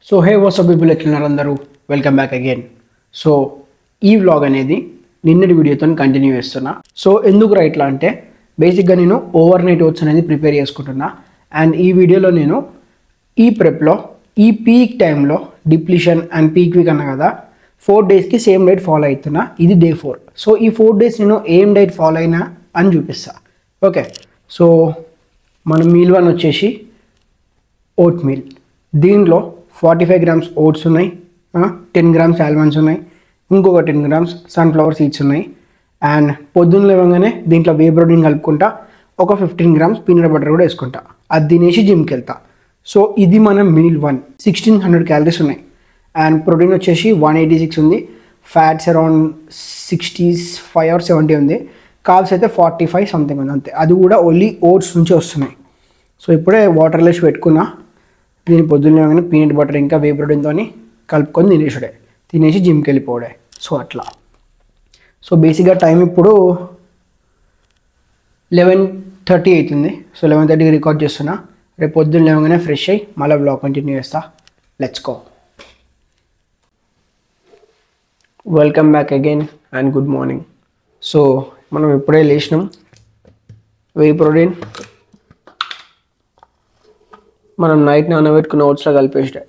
So hey what's up people, ఎట్లున్నారు అందరూ? Welcome back again. So ఈ వ్లాగ్ అనేది నిన్నటి వీడియోతో కంటిన్యూ చేస్తున్నా. సో ఎందుకు ఇట్లా అంటే బేసిక్గా నేను ఓవర్ నైట్ ఓట్స్ అనేది ప్రిపేర్ చేసుకుంటున్నా. అండ్ ఈ వీడియోలో నేను ఈ ప్రెప్లో ఈ పీక్ టైంలో డిప్లీషన్ అండ్ పీక్ వీక్ అన్నా కదా, 4 డేస్కి సేమ్ డైట్ ఫాలో అవుతున్నా. ఇది డే 4. సో ఈ 4 డేస్ నేను ఏం డైట్ ఫాలో అయినా అని చూపిస్తా. ఓకే, సో మన మీల్ 1 వచ్చేసి ఓట్ మీల్. దీనిలో 45 గ్రామ్స్ ఓట్స్ ఉన్నాయి, 10 గ్రామ్స్ ఆల్మండ్స్ ఉన్నాయి, ఇంకొక 10 గ్రామ్స్ సన్ఫ్లవర్ సీడ్స్ ఉన్నాయి. అండ్ పొద్దున్న లేవగానే దీంట్లో వే ప్రోటీన్ కలుపుకుంటా, ఒక 15 గ్రామ్స్ పీనట్ బటర్ కూడా వేసుకుంటా. అది తినేసి జిమ్కి వెళ్తా. సో ఇది మన మీల్ 1. 1600 క్యాలరీస్ ఉన్నాయి. అండ్ ప్రోటీన్ వచ్చేసి 186 ఉంది, ఫ్యాట్స్ అరౌండ్ 65 or 70 ఉంది, కార్బ్స్ అయితే 45 సంథింగ్ ఉంది అంతే. అది కూడా ఓన్లీ ఓట్స్ నుంచి వస్తున్నాయి. సో ఇప్పుడే వాటర్ లేసి పెట్టుకున్నా. దీని పొద్దున్న పీనట్ బటర్ ఇంకా వే ప్రోటీన్తో కలుపుకొని తినేసి జిమ్కి వెళ్ళిపోవడే. సో అట్లా. సో బేసిక్గా టైం ఇప్పుడు 11:30 అవుతుంది. సో 11:30కి రికార్డ్ చేస్తున్నా. రేపు పొద్దున్న లేవగానే ఫ్రెష్ అయ్యి మళ్ళీ బ్లాగ్ కంటిన్యూ చేస్తా. Let's go. Welcome back again and good morning. So మనం ఇప్పుడే లేచినాం. వే ప్రోటీన్ మనం నైట్ నానబెట్టుకున్న ఓట్స్లో కలిపేసాడే.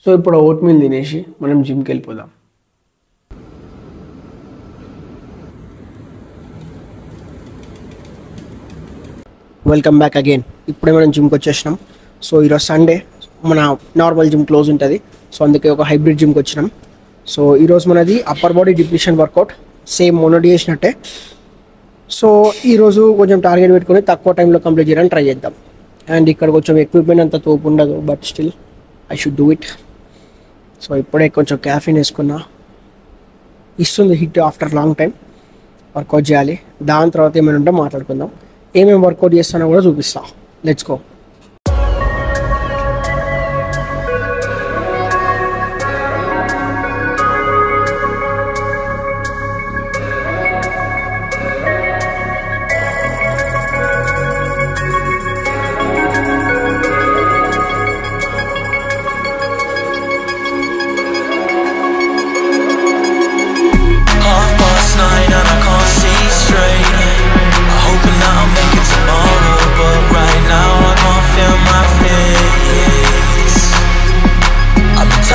సో ఇప్పుడు ఓట్ మీల్ తినేసి మనం జిమ్కి వెళ్ళిపోదాం. Welcome back again. ఇప్పుడే మనం జిమ్కి వచ్చేసినాం. సో ఈరోజు సండే, మన నార్మల్ జిమ్ క్లోజ్ ఉంటుంది. సో అందుకే ఒక హైబ్రిడ్ జిమ్కి వచ్చినాం. సో ఈరోజు మనది upper body depletion workout, same మొన్నటి చేసినట్టే. సో ఈరోజు కొంచెం టార్గెట్ పెట్టుకొని తక్కువ టైంలో కంప్లీట్ చేయడానికి ట్రై చేద్దాం. అండ్ ఇక్కడ కొంచెం ఎక్విప్మెంట్ అంతా తోపు ఉండదు, but still I should do it. So ఇప్పుడే కొంచెం క్యాఫీన్ వేసుకున్నా. ఇస్తుంది hit after long time. Workout చేయాలి. దాని తర్వాత ఏమైనా ఉంటే మాట్లాడుకుందాం. ఏమేమి వర్కౌట్ చేస్తానో కూడా చూపిస్తా. Let's go.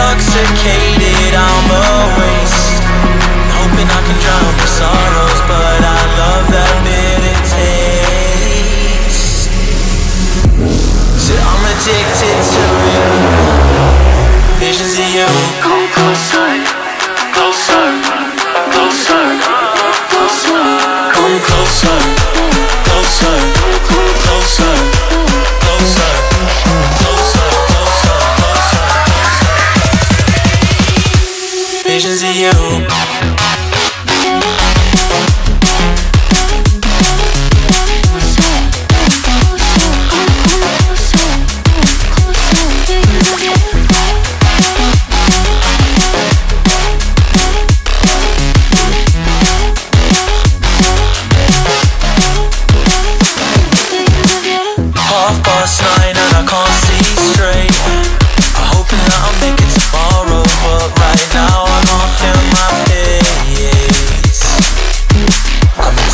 Intoxicated, I'm a waste. Hoping I can drown the sorrows, but I love that bitter taste. So I'm addicted to it. Visions of you. Come closer, closer, closer, closer. Come closer, closer, closer, closer. Visions of you.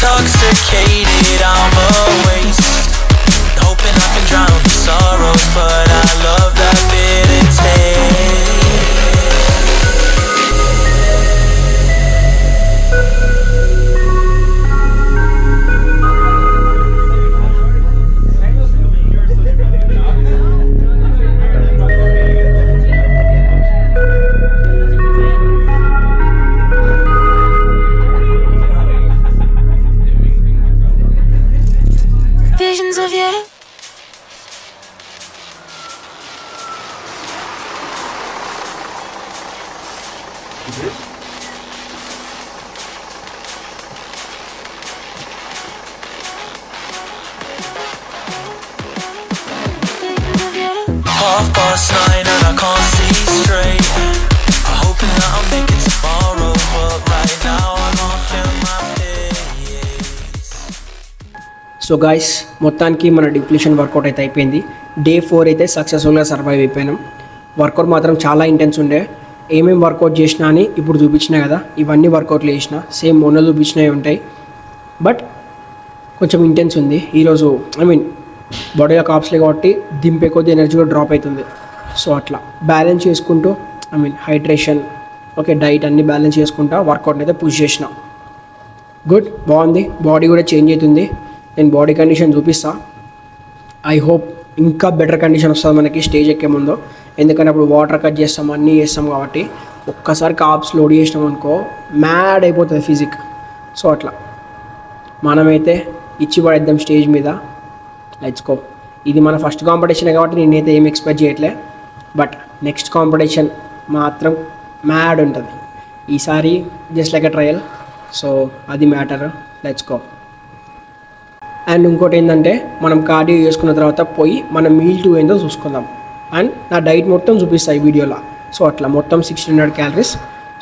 Intoxicated, I'm a waste. Hoping I can drown the sorrows, but I love that bitter taste. Visions of you. Half past 9 and I can't see so guys, మొత్తానికి మన depletion work out అయితే అయిపోయింది. Day 4 అయితే సక్సెస్ఫుల్గా survive అయిపోయినాం. Work out మాత్రం చాలా intense ఉండే. ఏమేమి వర్కౌట్ చేసినా అని ఇప్పుడు చూపించినా కదా, ఇవన్నీ వర్కౌట్లు చేసిన సేమ్ మొన్న చూపించినవి ఉంటాయి. బట్ కొంచెం ఇంటెన్స్ ఉంది ఈరోజు. బాడీలో కాప్స్లే కాబట్టి దింపే కొద్ది ఎనర్జీ కూడా డ్రాప్ అవుతుంది. సో అట్లా బ్యాలెన్స్ చేసుకుంటూ హైడ్రేషన్ డైట్ అన్నీ బ్యాలెన్స్ చేసుకుంటా వర్కౌట్ని అయితే పుష్ చేసిన. గుడ్, బాగుంది. బాడీ కూడా చేంజ్ అవుతుంది. నేను బాడీ కండిషన్ చూపిస్తా. ఐ హోప్ ఇంకా బెటర్ కండిషన్ వస్తుంది మనకి స్టేజ్ ఎక్కే ముందు. ఎందుకంటే అప్పుడు వాటర్ కట్ చేస్తాం, అన్నీ చేస్తాం కాబట్టి ఒక్కసారి కాప్స్ లోడ్ చేసినాం అనుకో మ్యాడ్ అయిపోతుంది ఫిజిక్. సో అట్లా మనమైతే ఇచ్చి పడేద్దాం స్టేజ్ మీద. Let's go. ఇది మన ఫస్ట్ కాంపిటీషన్ కాబట్టి నేనైతే ఏం ఎక్స్పెక్ట్ చేయట్లే. బట్ నెక్స్ట్ కాంపిటీషన్ మాత్రం మ్యాడ్ ఉంటుంది. ఈసారి just like a trial. So అది మ్యాటర్. Let's go. అండ్ ఇంకోటి ఏంటంటే, మనం కార్డియో చేసుకున్న తర్వాత పోయి మన మీల్ 2 ఏందో చూసుకుందాం. అండ్ నా డైట్ మొత్తం చూపిస్తాయి వీడియోలో. సో అట్లా మొత్తం 1600 క్యాలరీస్.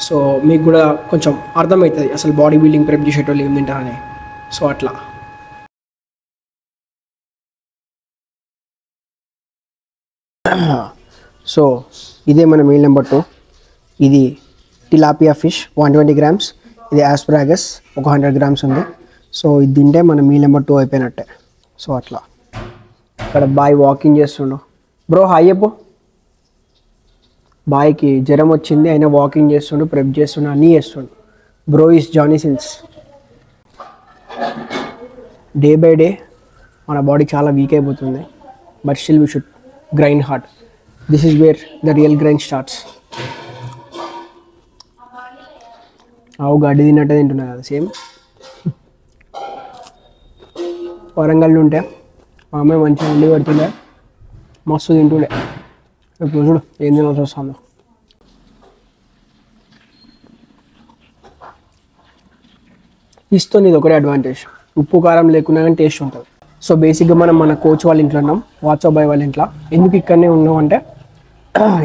సో మీకు కూడా కొంచెం అర్థమవుతుంది అసలు బాడీ బిల్డింగ్ ప్రెప్ చేసేటోళ్ళు ఏం తింటారని. సో అట్లా సో ఇదే మన మీల్ నెంబర్ 2. ఇది టిలాపియా ఫిష్ 120 grams. ఇది ఆస్ప్రాగస్ ఒక 100 grams ఉంది. సో ఇది తింటే మన మీల్ నెంబర్ 2 అయిపోయినట్టే. సో అట్లా ఇక్కడ బాయ్ వాకింగ్ చేస్తుండు. బ్రో హాయ్ చెప్పు. బాయ్కి జ్వరం వచ్చింది, అయినా వాకింగ్ చేస్తుండు, ప్రెప్ చేస్తుండు, అన్నీ చేస్తుండు. Bro is Johnny Sins. Day by day మన బాడీ చాలా వీక్ అయిపోతుంది. But still we should grind hard. This is where the real grind starts. ఆవు గడ్డి తిన్నట్టే తింటున్నా కదా సేమ్. వరంగల్ ఉంటే మా అమ్మాయి మంచిగా ఉండి పడుతుండే, మస్తు తింటుండే. ఇప్పుడు చూడు ఏం తినాల్సి వస్తుందో. ఫిష్తో ఇది ఒకటే అడ్వాంటేజ్, ఉప్పు కారం లేకున్నా కానీ టేస్ట్ ఉంటుంది. సో బేసిక్గా మనం మన కోచ్ వాళ్ళ ఇంట్లో ఉన్నాం, వాట్సాప్ బాయ్ వాళ్ళ ఇంట్లో. ఎందుకు ఇక్కడనే ఉన్నాం అంటే,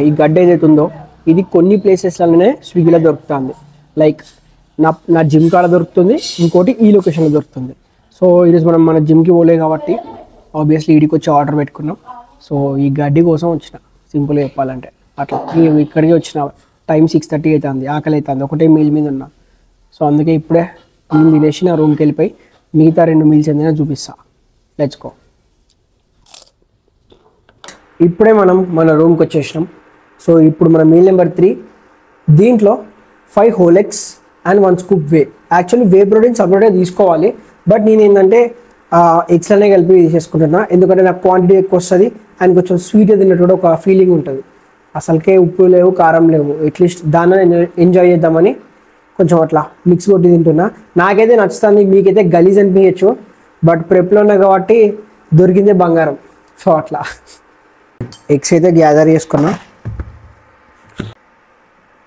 ఈ గడ్డ ఏదైతే ఉందో ఇది కొన్ని ప్లేసెస్లోనే స్విగ్గీలో దొరుకుతుంది. లైక్ నా జిమ్ కాడ దొరుకుతుంది, ఇంకోటి ఈ లొకేషన్లో దొరుకుతుంది. సో ఈరోజు మనం మన జిమ్కి పోలే కాబట్టి ఆబ్వియస్లీ ఈడికి వచ్చి ఆర్డర్ పెట్టుకున్నాం. సో ఈ గడ్డి కోసం వచ్చిన, సింపుల్గా చెప్పాలంటే అట్లా. ఇక్కడికి వచ్చిన టైం 6:30 అవుతుంది, ఆకలి అవుతుంది, ఒకటే మీల్ మీద ఉన్నా. సో అందుకే ఇప్పుడే మీల్ తినేసి నా రూమ్కి వెళ్ళిపోయి మిగతా 2 మీల్స్ ఏంటనే చూపిస్తా. Let's go. ఇప్పుడే మనం మన రూమ్కి వచ్చేసినాం. సో ఇప్పుడు మన మీల్ నెంబర్ 3. దీంట్లో 5 whole eggs and 1 scoop way. Actually whey protein సపరేట్గా తీసుకోవాలి, బట్ నేను ఏంటంటే ఎగ్స్లోనే కలిపి తీసేసుకుంటున్నా. ఎందుకంటే నాకు క్వాంటిటీ ఎక్కువ వస్తుంది అండ్ కొంచెం స్వీట్గా తిన్నట్టు కూడా ఒక ఫీలింగ్ ఉంటుంది. అసలుకే ఉప్పు లేవు, కారం లేవు, అట్లీస్ట్ దాన్ని ఎంజాయ్ చేద్దామని కొంచెం అట్లా మిక్స్ కొట్టి తింటున్నా. నాకైతే నచ్చుతుంది, మీకైతే గలీజ్ అనిపించచ్చు, బట్ ప్రెప్లో ఉన్నా కాబట్టి దొరికిందే బంగారం. సో అట్లా ఎగ్స్ అయితే గ్యాదర్ చేసుకున్నా.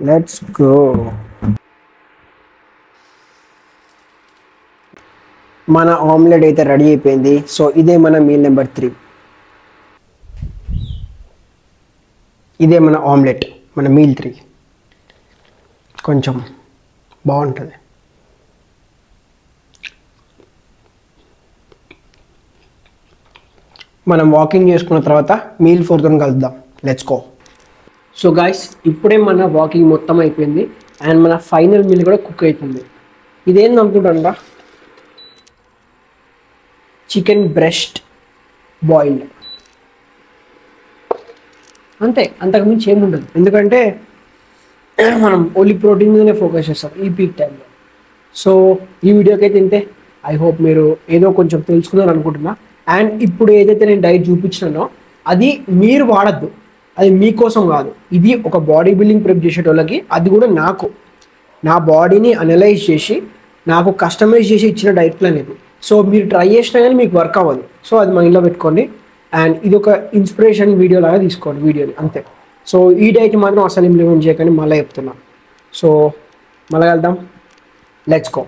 Let's go. మన ఆమ్లెట్ అయితే రెడీ అయిపోయింది. సో ఇదే మన మీల్ నెంబర్ 3. ఇదే మన ఆమ్లెట్, మన మీల్ 3. కొంచెం బాగుంటుంది. మనం వాకింగ్ చేసుకున్న తర్వాత మీల్ 4తో కలుద్దాం. Let's go. సో గాయస్, ఇప్పుడే మన వాకింగ్ మొత్తం అయిపోయింది అండ్ మన ఫైనల్ మీల్ కూడా కుక్ అవుతుంది. ఇదేంది అనుకుంటారా? Chicken breast boiled. అంతే, అంతకుమించి ఏముండదు. ఎందుకంటే మనం ఓన్లీ ప్రోటీన్ మీదనే ఫోకస్ చేస్తాం ఈ పీక్ టైంలో. సో ఈ వీడియోకి అయితే ఇంతే. ఐ హోప్ మీరు ఏదో కొంచెం తెలుసుకున్నారు అనుకుంటున్నా. అండ్ ఇప్పుడు ఏదైతే నేను డైట్ చూపించినానో అది మీరు వాడద్దు, అది మీకోసం కాదు. ఇది ఒక బాడీ బిల్డింగ్ ప్రెప్ చేసేటోళ్ళకి, అది కూడా నాకు నా బాడీని అనలైజ్ చేసి నాకు కస్టమైజ్ చేసి ఇచ్చిన డైట్ ప్లాన్ ఇది. సో మీరు ట్రై చేసినా కానీ మీకు వర్క్ అవ్వదు. సో అది మైండ్లో పెట్టుకోండి అండ్ ఇది ఒక ఇన్స్పిరేషన్ వీడియో లాగా తీసుకోండి వీడియోని, అంతే. సో ఈ డైట్ మాత్రం అసలు ఇంప్లిమెంట్ చేయకండి, మళ్ళీ చెప్తున్నా. సో మళ్ళీ వెళ్దాం. Let's go.